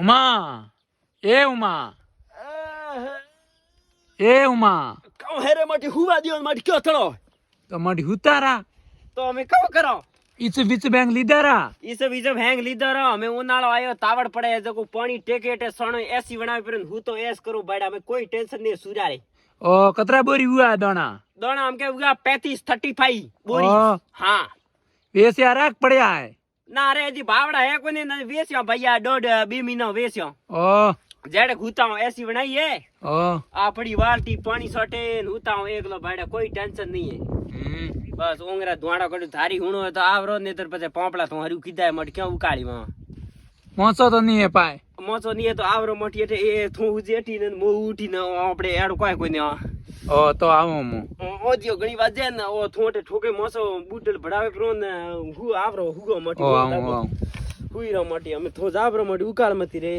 ઉમા ઉમા કહું હેરે માટી હુવા દિયો માટી કયો થળો તો મારી ઉતારા તો અમે કહો કરો વિચ બેંગ લીધારા ઈસે બીજો હેંગ લીધો રો અમે ઉનાળો આયો તાવડ પડે જકો પાણી ટેકેટે સણ એસી બનાવી પર હું તો એસ કરું બાડા અમે કોઈ ટેન્શન નહીં સુરારે ઓ કતરા બોરી હુઆ દોણા આમ કે ઉગા 35 35 બોરી હા વેસ્યા રાખ પડ્યા હે ના રે હજી ભાવડા હે કોને ન વેસ્યો ભૈયા 2 મહિનો વેસ્યો ઓ જેડે હુતાઓ એસી બનાવી હે ઓ આ પડી વાલટી પાણી સટે ને હુતાઓ એકલો બાડા કોઈ ટેન્શન નહીં હે બસ ઓંગરા ધોણા કડું ધારી હુણો તો આવરો નેતર પછી પોપડા તો હર્યું કીધા મટ ક્યાં ઉકાળી માં મોસો તો નહીં હે પાય મોસો નહીં તો આવરો મટી એટલે એ થું જેટી ને મો ઉઠી ને આપણે એડ કોઈ ને ઓ તો આવો મો ઓજીઓ ઘણી વાત છે ને ઓ થોટે ઠોકે મોસો બુટલ ભડાવે પ્રો ને હું આવરો હુગો મટી ઓ આવો હુઈરો મટી અમે થો જાવરો મટી ઉકાળ મતી રે